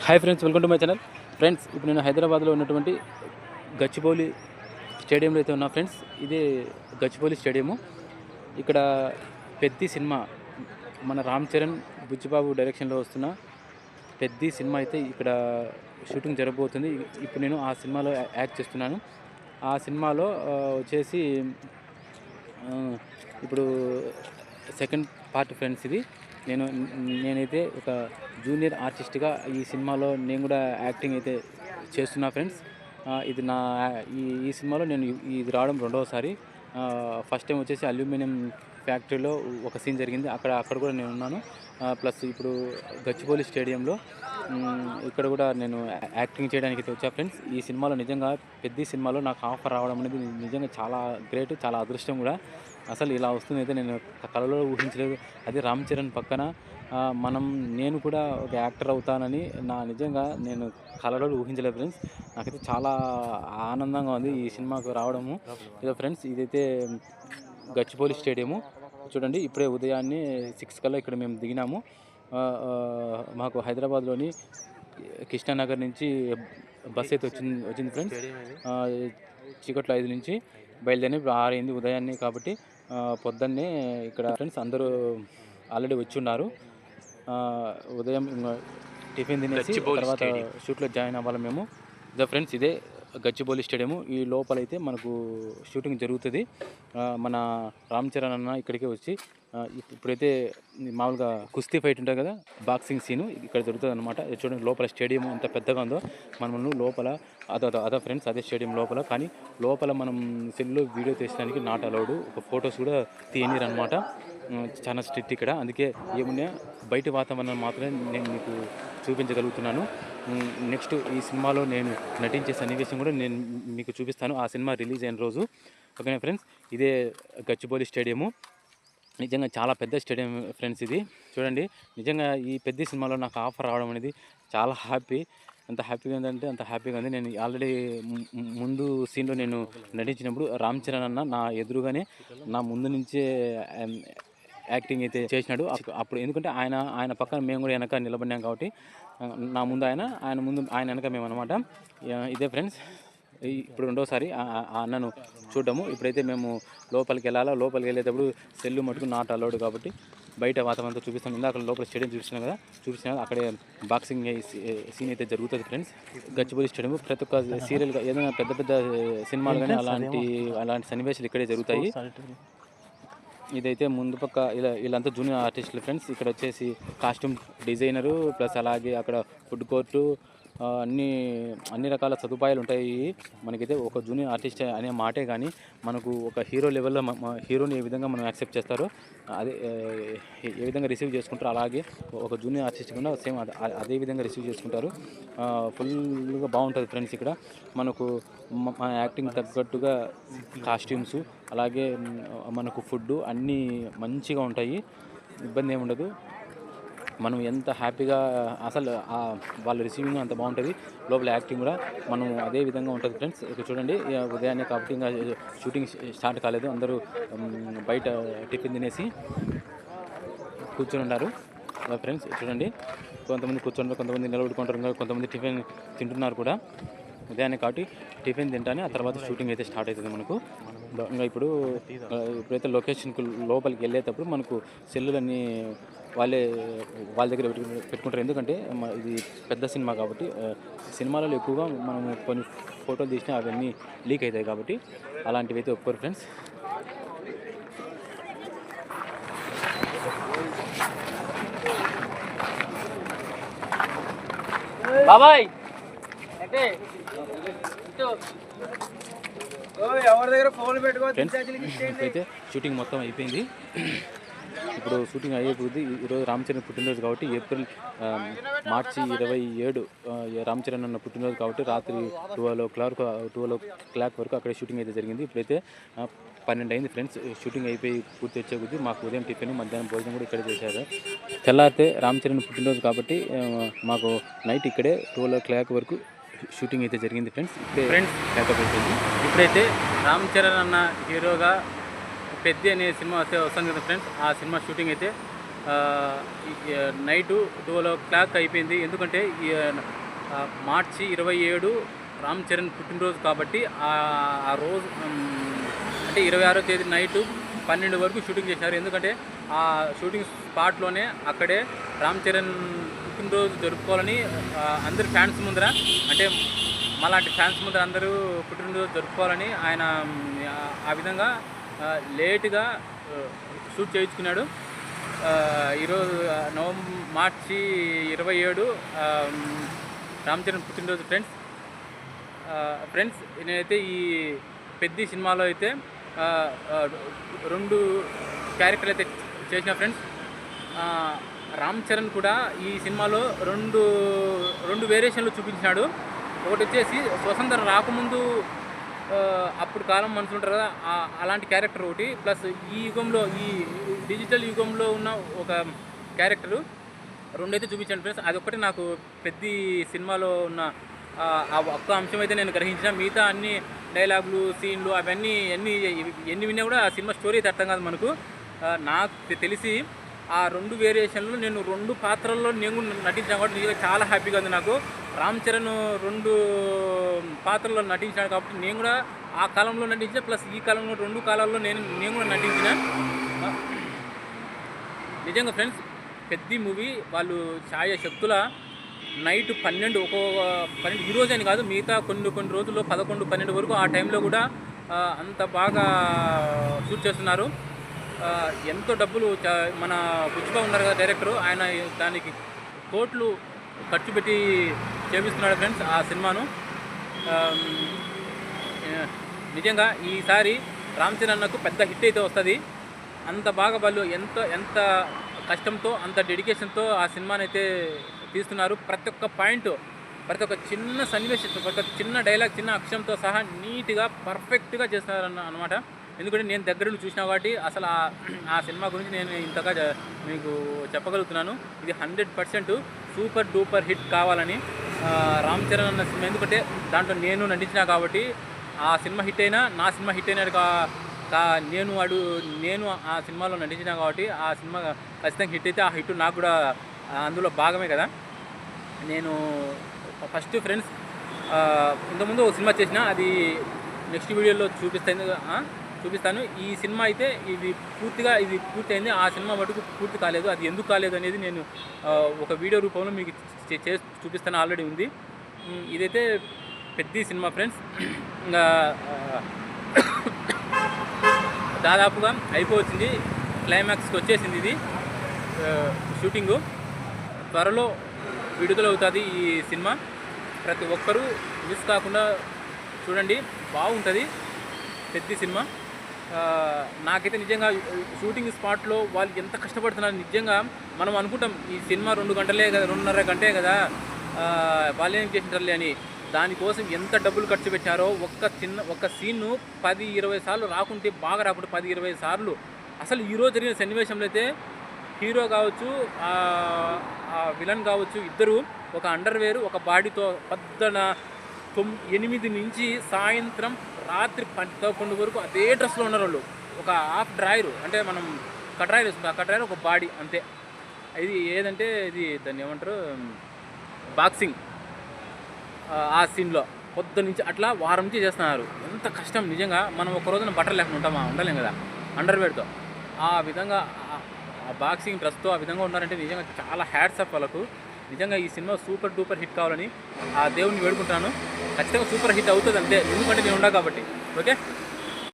Hi friends, welcome to my channel. Friends, ఇప్పుడు నేను హైదరాబాద్లో ఉన్నటువంటి గచ్చిబౌలి స్టేడియంలో అయితే ఉన్నా. ఫ్రెండ్స్, ఇదే గచ్చిబౌలి స్టేడియము. ఇక్కడ పెద్ది సినిమా, మన రామ్ చరణ్, బుచ్చిబాబు డైరెక్షన్లో వస్తున్న పెద్ది సినిమా అయితే ఇక్కడ షూటింగ్ జరగబోతుంది. ఇప్పుడు నేను ఆ సినిమాలో యాక్ట్ చేస్తున్నాను. ఆ సినిమాలో వచ్చేసి ఇప్పుడు సెకండ్ పార్ట్ ఫ్రెండ్స్. ఇది నేనైతే ఒక జూనియర్ ఆర్టిస్ట్గా ఈ సినిమాలో నేను కూడా యాక్టింగ్ అయితే చేస్తున్నా ఫ్రెండ్స్. ఇది నా ఈ సినిమాలో నేను ఇది రావడం రెండవసారి. ఫస్ట్ టైం వచ్చేసి అల్యూమినియం ఫ్యాక్టరీలో ఒక సీన్ జరిగింది, అక్కడ కూడా నేను ఉన్నాను. ప్లస్ ఇప్పుడు గచ్చిబౌలి స్టేడియంలో ఇక్కడ కూడా నేను యాక్టింగ్ చేయడానికి అయితే వచ్చా ఫ్రెండ్స్. ఈ సినిమాలో నిజంగా పెద్ద సినిమాలో నాకు ఆఫర్ రావడం అనేది నిజంగా చాలా గ్రేట్, చాలా అదృష్టం కూడా. అసలు ఇలా వస్తుంది అయితే నేను కలలో ఊహించలేదు. అది రామ్ చరణ్ పక్కన నేను కూడా ఒక యాక్టర్ అవుతానని నిజంగా నేను కలలో ఊహించలేదు ఫ్రెండ్స్. నాకైతే చాలా ఆనందంగా ఉంది ఈ సినిమాకు రావడము. ఇదో ఫ్రెండ్స్, ఇదైతే గచ్చిబౌలి స్టేడియము. చూడండి, ఇప్పుడే ఉదయాన్నే 6 కల్లా ఇక్కడ మేము దిగినాము. మాకు హైదరాబాద్లోని కృష్ణానగర్ నుంచి బస్ అయితే వచ్చింది ఫ్రెండ్స్. చీకట్లో 5 నుంచి బయలుదేరి 6 అయింది ఉదయాన్నే. కాబట్టి పొద్దున్నే ఇక్కడ ఫ్రెండ్స్ అందరూ ఆల్రెడీ వచ్చి ఉన్నారు. ఉదయం టిఫిన్ తినేసి తర్వాత షూట్లో జాయిన్ అవ్వాలి మేము. ఇదే ఫ్రెండ్స్, ఇదే గచ్చిబౌలి స్టేడియము. ఈ లోపలైతే మనకు షూటింగ్ జరుగుతుంది. మన రామ్ చరణ్ అన్న ఇక్కడికే వచ్చి ఇప్పుడైతే మామూలుగా కుస్తీ ఫైట్ ఉంటుంది కదా, బాక్సింగ్ సీను ఇక్కడ జరుగుతుంది అనమాట. చూడండి, లోపల స్టేడియం ఎంత పెద్దగా ఉందో. మనము లోపల అదే ఫ్రెండ్స్, అదే స్టేడియం లోపల. కానీ లోపల మనం సెల్లో వీడియో తీసడానికి నాట్ అలౌడ్, ఒక ఫొటోస్ కూడా తీయనీరు అనమాట. చాలా స్ట్రిక్ట్ ఇక్కడ. అందుకే ఏమున్నా బయట వాతావరణం మాత్రమే నేను మీకు చూపించగలుగుతున్నాను. నెక్స్ట్ ఈ సినిమాలో నేను నటించే సన్నివేశం కూడా నేను మీకు చూపిస్తాను ఆ సినిమా రిలీజ్ అయిన రోజు. ఓకేనా ఫ్రెండ్స్, ఇదే గచ్చిబౌలి స్టేడియము. నిజంగా చాలా పెద్ద స్టేడియం ఫ్రెండ్స్ ఇది. చూడండి, నిజంగా ఈ పెద్ద సినిమాలో నాకు ఆఫర్ రావడం అనేది చాలా హ్యాపీ. అంత హ్యాపీగా ఉందంటే అంత హ్యాపీగా ఉంది. నేను ఆల్రెడీ ముందు సీన్లో నేను నటించినప్పుడు రామ్ చరణ్ అన్న నా ఎదురుగానే నా ముందు నుంచే యాక్టింగ్ అయితే చేసినాడు. అప్పుడు ఎందుకంటే ఆయన పక్కన మేము కూడా వెనక నిలబడినాం కాబట్టి నా ముందు ఆయన ముందు ఆయన వెనక మేము అనమాట. ఇదే ఫ్రెండ్స్, ఇప్పుడు రెండోసారి ఆ అన్నను చూడడము. ఇప్పుడైతే మేము లోపలికి వెళ్ళేటప్పుడు సెల్లు మటుకు నాట్ అలౌడ్ కాబట్టి బయట వాతావరణంతో చూపిస్తాం. ఇందాక లోపల స్టేడియం చూపిస్తున్నాం అక్కడే బాక్సింగ్ సీన్ అయితే జరుగుతుంది ఫ్రెండ్స్. గచ్చిబౌలి స్టేడియం ప్రతి ఒక్క సీరియల్గా ఏదైనా పెద్ద సినిమాలు కానీ అలాంటి సన్నివేశాలు ఇక్కడే జరుగుతాయి. ఇదైతే ముందు పక్క వీళ్ళంతా జూనియర్ ఆర్టిస్టులు ఫ్రెండ్స్. ఇక్కడ వచ్చేసి కాస్ట్యూమ్ డిజైనరు, ప్లస్ అలాగే అక్కడ ఫుడ్ కోర్టు, అన్ని రకాల సదుపాయాలు ఉంటాయి. మనకైతే ఒక జూనియర్ ఆర్టిస్ట్ అనే మాటే కానీ మనకు ఒక హీరో లెవెల్లో హీరోని ఏ విధంగా మనం యాక్సెప్ట్ చేస్తారో, అదే ఏ విధంగా రిసీవ్ చేసుకుంటారో అలాగే ఒక జూనియర్ ఆర్టిస్ట్ కూడా సేమ్ అదే విధంగా రిసీవ్ చేసుకుంటారు. ఫుల్గా బాగుంటుంది ఫ్రెండ్స్. ఇక్కడ మనకు మన యాక్టింగ్ తగ్గట్టుగా కాస్ట్యూమ్స్, అలాగే మనకు ఫుడ్ అన్నీ మంచిగా ఉంటాయి, ఇబ్బంది ఏమి ఉండదు. మనం ఎంత హ్యాపీగా అసలు వాళ్ళ రిసీవింగ్ అంత బాగుంటుంది. లోపల యాక్టింగ్ కూడా మనం అదే విధంగా ఉంటుంది ఫ్రెండ్స్. ఇక్కడ చూడండి, ఉదయాన్నే కాబట్టి ఇంకా షూటింగ్ స్టార్ట్ కాలేదు. అందరూ బయట టిఫిన్ తినేసి కూర్చొని ఉన్నారు ఫ్రెండ్స్. చూడండి, కొంతమంది కూర్చుంటారు, కొంతమంది నిలబడుకుంటారు, కొంతమంది టిఫిన్ తింటున్నారు కూడా. ఉదయాన్నే కాబట్టి టిఫిన్ తింటానే ఆ తర్వాత షూటింగ్ అయితే స్టార్ట్ అవుతుంది మనకు. ఇంకా ఇప్పుడైతే లొకేషన్కి లోపలికి వెళ్ళేటప్పుడు మనకు సెల్లులన్నీ వాళ్ళ దగ్గర పెట్టుకుంటారు. ఎందుకంటే ఇది పెద్ద సినిమా కాబట్టి సినిమాలలో ఎక్కువగా మనము కొన్ని ఫోటోలు తీసినా అవన్నీ లీక్ అవుతాయి కాబట్టి అలాంటివి అయితే ఒప్పుకోరు ఫ్రెండ్స్. బాబాయ్ అయితే షూటింగ్ మొత్తం అయిపోయింది. ఇప్పుడు షూటింగ్ అయిపోయింది. ఈరోజు రామ్ చరణ్ పుట్టినరోజు కాబట్టి మార్చి 27 రామ్ చరణ్ అన్న పుట్టినరోజు కాబట్టి రాత్రి 12 వరకు అక్కడే షూటింగ్ అయితే జరిగింది. ఇప్పుడైతే 12 అయింది ఫ్రెండ్స్. షూటింగ్ అయిపోయి పూర్తి వచ్చే కొద్దీ మాకు ఉదయం టిఫిన్, మధ్యాహ్నం భోజనం కూడా ఇక్కడే చేశారు. తెల్లారితే రామ్ చరణ్ పుట్టినరోజు కాబట్టి మాకు నైట్ ఇక్కడే 12 వరకు షూటింగ్ అయితే జరిగింది ఫ్రెండ్స్. ఇప్పుడైతే రామ్ చరణ్ అన్న హీరోగా పెద్ద అనే సినిమా వస్తుంది కదా ఫ్రెండ్స్. ఆ సినిమా షూటింగ్ అయితే నైటు 12 అయిపోయింది. ఎందుకంటే మార్చి 27 రామ్ చరణ్ పుట్టినరోజు కాబట్టి ఆ రోజు అంటే 26వ తేదీ నైటు 12 వరకు షూటింగ్ చేశారు. ఎందుకంటే ఆ షూటింగ్ స్పాట్లోనే అక్కడే రామ్ చరణ్ పుట్టినరోజు జరుపుకోవాలని అందరు ఫ్యాన్స్ ముందర, అంటే మాలాంటి ఫ్యాన్స్ ముందర అందరూ పుట్టినరోజు జరుపుకోవాలని ఆయన ఆ విధంగా లేటుగా షూట్ చేయించుకున్నాడు. ఈరోజు మార్చి 27 రామ్ చరణ్ పుట్టినరోజు ఫ్రెండ్స్ నేనైతే ఈ పెద్ద సినిమాలో అయితే 2 క్యారెక్టర్లు అయితే చేసిన ఫ్రెండ్స్. రామ్ చరణ్ కూడా ఈ సినిమాలో రెండు వేరియేషన్లు చూపించినాడు. ఒకటి వచ్చేసి స్వతంత్రం రాకముందు అప్పుడు కాలం మనుషులు ఉంటారు కదా, అలాంటి క్యారెక్టర్ ఒకటి, ప్లస్ ఈ యుగంలో ఈ డిజిటల్ యుగంలో ఉన్న ఒక క్యారెక్టరు, రెండైతే చూపించాను ఫ్రెండ్స్. అదొక్కటి నాకు పెద్ద సినిమాలో ఉన్న ఆ ఒక్క అంశం అయితే నేను గ్రహించిన. మిగతా అన్ని డైలాగులు, సీన్లు అవన్నీ ఎన్ని విన్నా కూడా ఆ సినిమా స్టోరీ అయితే అర్థం కాదు మనకు. నాకు తెలిసి ఆ 2 వేరియేషన్లు నేను 2 పాత్రల్లో నేను నటించాను కాబట్టి నిజంగా చాలా హ్యాపీగా ఉంది నాకు. రామ్ చరణ్ 2 పాత్రల్లో నటించాను కాబట్టి నేను కూడా ఆ కాలంలో నటించిన, ప్లస్ ఈ కాలంలో 2 కాలాల్లో నేను కూడా నటించిన. నిజంగా ఫ్రెండ్స్ పెద్ద మూవీ వాళ్ళు ఛాయ శక్తుల నైట్ 12 ఈరోజు అని కాదు, మిగతా కొన్ని రోజుల్లో 11, 12 వరకు ఆ టైంలో కూడా అంత బాగా షూట్ చేస్తున్నారు. ఎంతో డబ్బులు మన బుచ్చిగా ఉన్నారు కదా డైరెక్టరు, ఆయన దానికి కోట్లు ఖర్చు పెట్టి చేపిస్తున్నాడు ఫ్రెండ్స్ ఆ సినిమాను. నిజంగా ఈసారి రామ్ చరణ్ అన్నకు పెద్ద హిట్ అయితే వస్తుంది. అంత బాగా వాళ్ళు ఎంత కష్టంతో అంత డెడికేషన్తో ఆ సినిమాని అయితే తీస్తున్నారు. ప్రతి ఒక్క పాయింట్, ప్రతి ఒక్క చిన్న సన్నివేశం, ప్రతి ఒక్క చిన్న డైలాగ్, చిన్న అక్షరంతో సహా నీట్గా పర్ఫెక్ట్గా చేస్తున్నారు అనమాట. ఎందుకంటే నేను దగ్గర నుండి చూసినా కాబట్టి అసలు ఆ సినిమా గురించి నేను ఇంతగా మీకు చెప్పగలుగుతున్నాను. ఇది 100% సూపర్ డూపర్ హిట్ కావాలని రామ్ చరణ్ అన్న సినిమా, ఎందుకంటే దాంట్లో నేను నటించినా కాబట్టి ఆ సినిమా హిట్ అయినా నా సినిమా హిట్ అయినా నేను ఆ సినిమాలో నటించినా కాబట్టి ఆ సినిమా ఖచ్చితంగా హిట్ అయితే ఆ హిట్ నాకు కూడా అందులో భాగమే కదా. నేను ఫస్ట్ ఫ్రెండ్స్ ఇంతకుముందు ఒక సినిమా చేసిన, అది నెక్స్ట్ వీడియోలో చూపిస్తాను. ఈ సినిమా అయితే ఇది పూర్తయింది. ఆ సినిమా మటుకు పూర్తి కాలేదు. అది ఎందుకు కాలేదు అనేది నేను ఒక వీడియో రూపంలో మీకు చేసి చూపిస్తాను, ఆల్రెడీ ఉంది. ఇదైతే పెద్ద సినిమా ఫ్రెండ్స్. ఇంకా దాదాపుగా అయిపోవచ్చింది, క్లైమాక్స్కి వచ్చేసింది. ఇది షూటింగు త్వరలో విడుదలవుతుంది ఈ సినిమా. ప్రతి ఒక్కరూ మిస్ కాకుండా చూడండి, బాగుంటుంది పెద్ద సినిమా. నాకైతే నిజంగా షూటింగ్ స్పాట్లో వాళ్ళు ఎంత కష్టపడుతున్నారు. నిజంగా మనం అనుకుంటాం ఈ సినిమా 2 గంటలే కదా, 2.5 గంటే కదా, వాళ్ళు ఏం చేసినారులే అని. దానికోసం ఎంత డబ్బులు ఖర్చు పెట్టారో, ఒక్క సీన్ను 10-20 సార్లు రాకుంటే 10-20 సార్లు. అసలు ఈరోజు జరిగిన సన్నివేశంలో అయితే హీరో కావచ్చు, విలన్ కావచ్చు, ఇద్దరు ఒక అండర్వేర్ ఒక బాడీతో పొద్దున 8 నుంచి సాయంత్రం రాత్రి 11 వరకు అదే డ్రెస్లో ఉన్నారు వాళ్ళు. ఒక హాఫ్ డ్రాయరు, అంటే మనం కట్రాయర్ వేసుకుంటాం, ఆ కట్రాయర్ ఒక బాడీ అంతే. ఇది ఏదంటే ఇది దాన్ని ఏమంటారు, బాక్సింగ్. ఆ సీన్లో పొద్దున్నుంచి అట్లా వారం నుంచి చేస్తున్నారు. ఎంత కష్టం నిజంగా. మనం ఒక రోజున బట్టలు లేకుండా ఉండలేం కదా అండర్వేర్తో. ఆ విధంగా ఆ బాక్సింగ్ డ్రెస్తో ఆ విధంగా ఉన్నారంటే నిజంగా చాలా హ్యాట్స్ ఆఫ్ వాళ్ళకు. నిజంగా ఈ సినిమా సూపర్ డూపర్ హిట్ కావాలని ఆ దేవుడిని వేడుకుంటాను. ఖచ్చితంగా సూపర్ హిట్ అవుతుంది అంతే, ఎందుకంటే నేను ఉండా కాబట్టి. ఓకే.